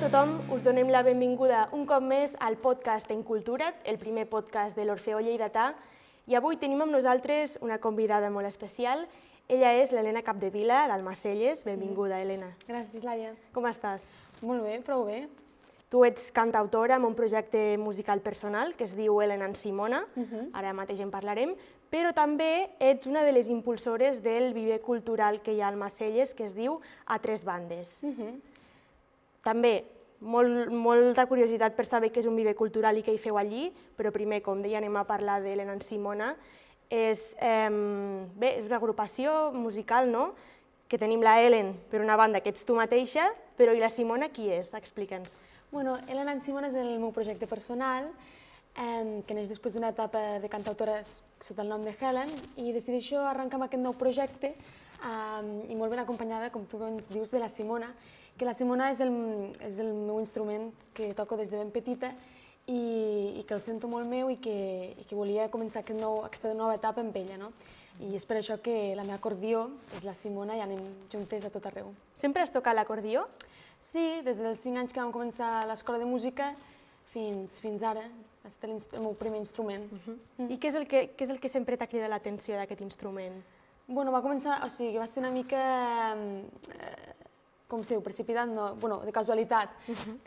tothom, us donem la benvinguda un cop més al podcast En Cultura't, el primer podcast de l'Orfeó Lleidatà, i avui tenim amb nosaltres una convidada molt especial. Ella és l'Helena Capdevila, d'Almacelles. Benvinguda, Helena. Gràcies, Laia. Com estàs? Molt bé, prou bé. Tu ets cantautora amb un projecte musical personal que es diu Helena en Simona, ara mateix en parlarem, però també ets una de les impulsores del viver cultural que hi ha a Almacelles, que es diu A Tres Bandes. També, molta curiositat per saber què és un viver cultural i què hi feu allí, però primer, com deia, anem a parlar d'Helena en Simona. És una agrupació musical, no?, que tenim la Helen, per una banda, que ets tu mateixa, però i la Simona qui és? Explica'ns. Bueno, Helena en Simona és el meu projecte personal, que neix després d'una etapa de cantautora sota el nom de Helen, i decideixo arrencar amb aquest nou projecte, i molt ben acompanyada, com tu dius, de la Simona, que la Simona és el meu instrument que toco des de ben petita i que el sento molt meu i que volia començar aquesta nova etapa amb ella, no? I és per això que la meva acordió és la Simona i anem juntes a tot arreu. Sempre has tocat l'acordió? Sí, des dels 5 anys que vam començar a l'escola de música fins ara. Ha estat el meu primer instrument. I què és el que sempre t'ha cridat l'atenció d'aquest instrument? Bueno, va ser una mica, com si diu, precipitat, no, bueno, de casualitat.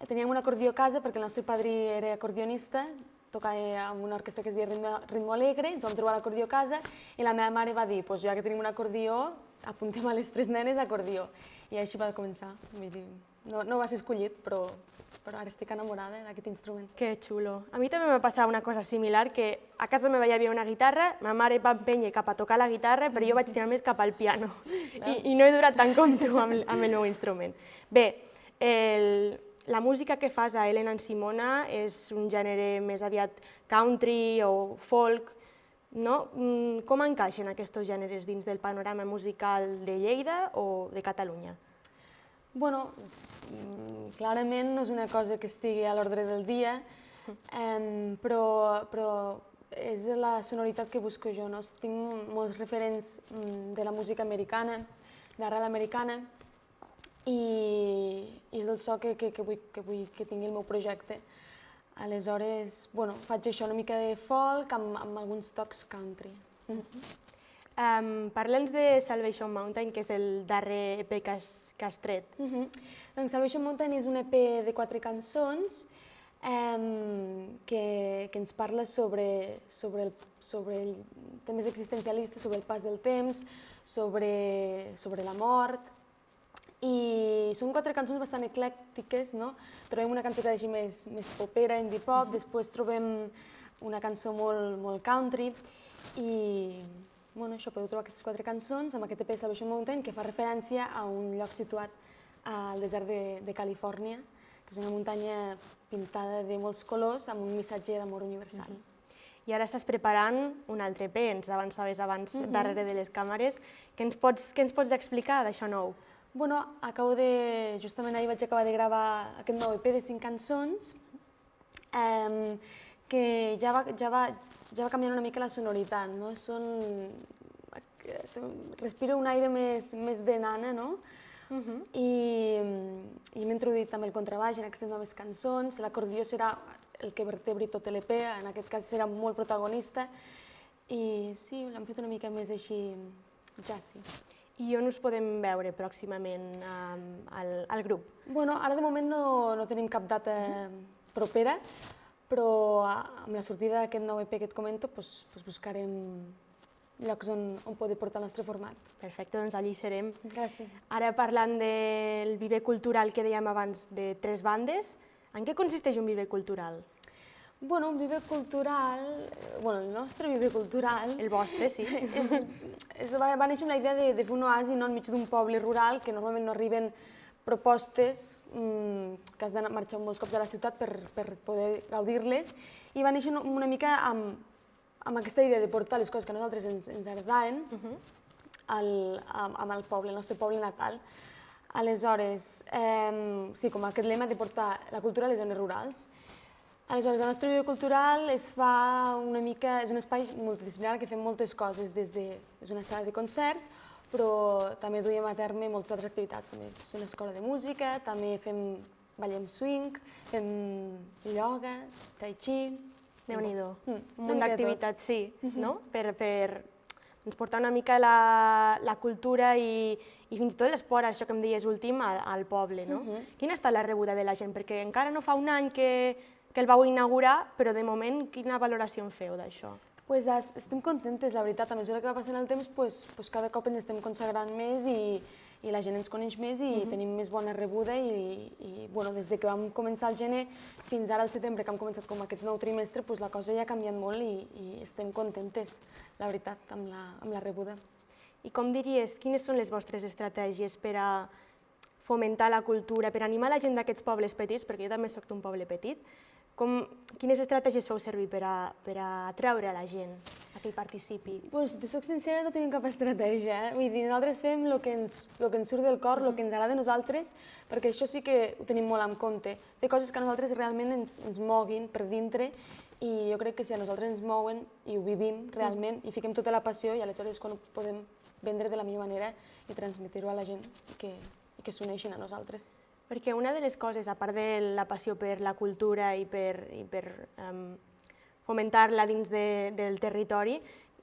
Teníem un acordió a casa perquè el nostre padrí era acordionista, tocava amb una orquestra que es deia Ritmo Alegre, ens vam trobar l'acordió a casa i la meva mare va dir, ja que tenim un acordió, apuntem a les 3 nenes acordió. I així va començar. No va ser escollit, però ara estic enamorada d'aquest instrument. Que xulo. A mi també m'ha passat una cosa similar, que a casa meva hi havia una guitarra, ma mare va empènyer cap a tocar la guitarra, però jo vaig tirar més cap al piano. I no he durat tant com tu amb el meu instrument. Bé, la música que fas a Helena en Simona és un gènere més aviat country o folk, no? Com encaixen aquests gèneres dins del panorama musical de Lleida o de Catalunya? Bueno, clarament no és una cosa que estigui a l'ordre del dia, però és la sonoritat que busco jo. Tinc molts referents de la música americana, d'arrel americana, i és el so que vull que tingui el meu projecte. Aleshores, faig això, una mica de folk amb alguns tocs country. Parla'ns de Salvation Mountain, que és el darrer EP que has tret. Doncs Salvation Mountain és un EP de 4 cançons que ens parla sobre temes existencialistes, sobre el pas del temps, sobre la mort. I són 4 cançons bastant eclèctiques, no? Trobem una cançó que és més popera, indie pop, després trobem una cançó molt country i això, podeu trobar aquestes 4 cançons amb aquest EP Salvation Mountain, que fa referència a un lloc situat al desert de Califòrnia, que és una muntanya pintada de molts colors amb un missatge d'amor universal. I ara estàs preparant un altre EP, ens avançaves abans darrere de les càmeres. Què ens pots explicar d'això nou? Justament ahir vaig acabar de gravar aquest nou EP de 5 cançons, que ja va canviant una mica la sonoritat, no? Respiro un aire més de nana, no? I m'he introduït també el contrabaix en aquestes noves cançons, l'acordió serà el que vertebri tot l'EP, en aquest cas serà molt protagonista, i sí, l'hem fet una mica més així jazzy. I on us podem veure pròximament al grup? Ara de moment no tenim cap data propera, però amb la sortida d'aquest nou EP que et comento buscarem llocs on poder portar el nostre format. Perfecte, doncs allí serem. Gràcies. Ara parlant del viver cultural que dèiem abans de 3 bandes, en què consisteix un viver cultural? Un viver cultural, el nostre viver cultural... El vostre, sí. Va néixer amb la idea de fer un oasi enmig d'un poble rural, que normalment no arriben propostes, que has de marxar molts cops a la ciutat per poder gaudir-les, i va néixer una mica amb aquesta idea de portar les coses que a nosaltres ens agradaven amb el poble, el nostre poble natal. Aleshores, sí, com aquest lema de portar la cultura a les zones rurals. Aleshores, el nostre viver cultural és un espai multidisciplinari que fem moltes coses, és una sala de concerts, però també duiem a terme moltes altres activitats. També és una escola de música, també fem ballem swing, fem ioga, tai chi... Déu-n'hi-do. Un una munt mica de tot. d'activitats, sí, no? Per portar una mica la cultura i fins i tot l'esport, això que em deies últim, al poble, no? Quina ha estat la rebuda de la gent? Perquè encara no fa un any que el vau inaugurar, però de moment quina valoració en feu d'això? Pues estem contentes, la veritat. A mesura que va passant el temps, cada cop ens estem consagrant més i la gent ens coneix més i tenim més bona rebuda i bueno, des de que vam començar al gener fins ara al setembre, que hem començat com aquest nou trimestre, la cosa ja ha canviat molt i estem contentes, la veritat, amb la rebuda. I com diries, quines són les vostres estratègies per a fomentar la cultura, per animar la gent d'aquests pobles petits, perquè jo també soc d'un poble petit, quines estratègies feu servir per a atraure a la gent a que hi participi? Pues, si soc sincera, no tenim cap estratègia. Vull dir, nosaltres fem el que ens surt del cor, el que ens agrada a nosaltres, perquè això sí que ho tenim molt en compte. Fer coses que a nosaltres realment ens moguin per dintre i jo crec que si a nosaltres ens mouen i ho vivim realment i fiquem tota la passió i aleshores és quan ho podem vendre de la millor manera i transmetre-ho a la gent i que s'uneixin a nosaltres. Perquè una de les coses, a part de la passió per la cultura i per fomentar-la dins del territori,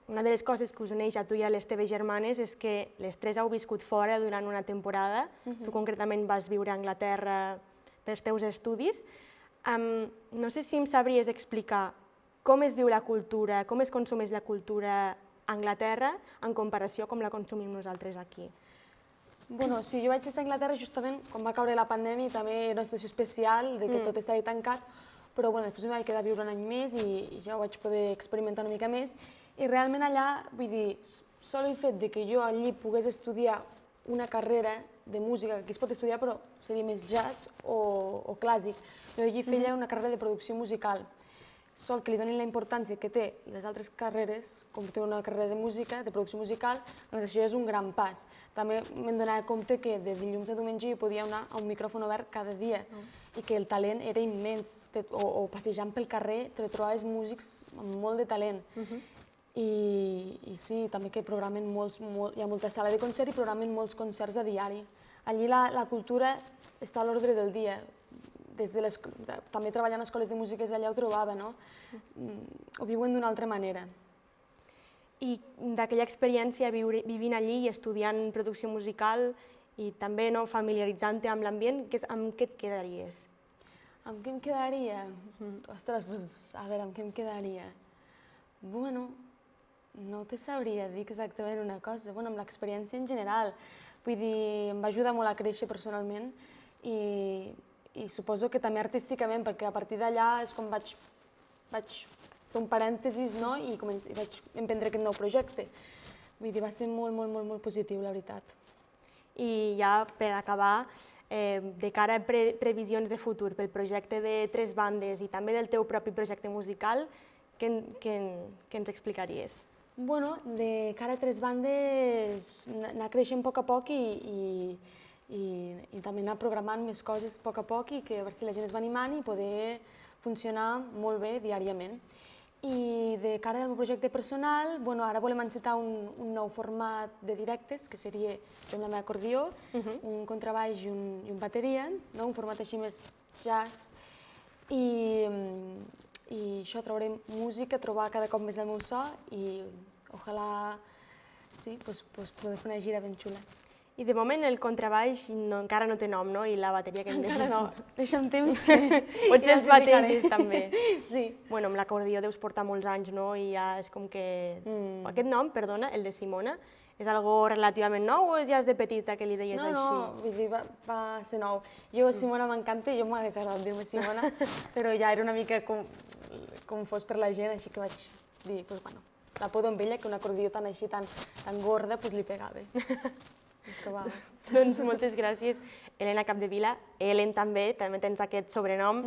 una de les coses que us uneix a tu i a les teves germanes és que les tres heu viscut fora durant una temporada. Tu concretament vas viure a Anglaterra pels teus estudis. No sé si em sabries explicar com es viu la cultura, com es consumeix la cultura a Anglaterra en comparació com la consumim nosaltres aquí. Bueno, sí, jo vaig estar a Anglaterra justament quan va caure la pandèmia i també era una situació especial de que tot estava tancat, però bueno, després em vaig quedar a viure un any més i ja ho vaig poder experimentar una mica més i realment allà, vull dir, sol el fet de que jo allí pogués estudiar una carrera de música, que aquí es pot estudiar però seria més jazz o clàssic, jo allí feia una carrera de producció musical. Sol que li donin la importància que té les altres carreres, com té una carrera de música, de producció musical, doncs això és un gran pas. També m'hem donat compte que de dilluns a diumenge jo podia anar a un micròfon obert cada dia i que el talent era immens, o passejant pel carrer te trobaves músics amb molt de talent. I sí, també que programen hi ha molta sala de concert i programen molts concerts a diari. Allí la cultura està a l'ordre del dia. També treballant a escoles de músiques allà ho trobava, no? Ho viuen d'una altra manera. I d'aquella experiència vivint allí i estudiant producció musical i també familiaritzant-te amb l'ambient, amb què et quedaries? Amb què em quedaria? Ostres, a veure, amb què em quedaria? Bueno, no te sabria dir exactament una cosa, amb l'experiència en general. Vull dir, em va ajudar molt a créixer personalment i suposo que també artísticament, perquè a partir d'allà és com vaig fer un parèntesis i vaig emprendre aquest nou projecte. Vull dir, va ser molt positiu, la veritat. I ja per acabar, de cara a previsions de futur pel projecte de Tres Bandes i també del teu propi projecte musical, què ens explicaries? Bueno, de cara a Tres Bandes, anar creixent a poc i també anar programant més coses a poc i que a veure si la gent es va animant i poder funcionar molt bé diàriament. I de cara al meu projecte personal, ara volem encetar un nou format de directes, que seria jo amb la meva acordió, un contrabaix i un bateria, un format així més jazz. I això, traurem música, trobar cada cop més el meu so i ojalà poder fer una gira ben xula. I de moment el contrabaix encara no té nom, no? I la bateria que em deies... Encara no, deixa'm temps que... Potser els bategis també. Sí. Bueno, amb l'acordió deus portar molts anys, no? I ja és com que... Aquest nom, perdona, el de Simona, és algo relativament nou o ja és de petita que li deies així? No, vull dir, va ser nou. Jo Simona m'encanta, jo m'hagués agradat dir-me Simona, però ja era una mica com fos per la gent, així que vaig dir, doncs bueno, la podo amb ella, que un acordió tan així, tan gorda, li pegava. Doncs moltes gràcies, Elena Capdevila. Ellen també tens aquest sobrenom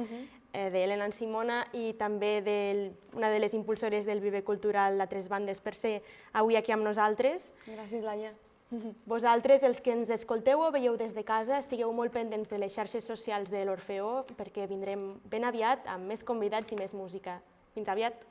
d'Elena Simona i també una de les impulsores del Viver Cultural a Tres Bandes per ser avui aquí amb nosaltres. Gràcies, Laia. Vosaltres, els que ens escolteu o veieu des de casa, estigueu molt pendents de les xarxes socials de l'Orfeó perquè vindrem ben aviat amb més convidats i més música. Fins aviat!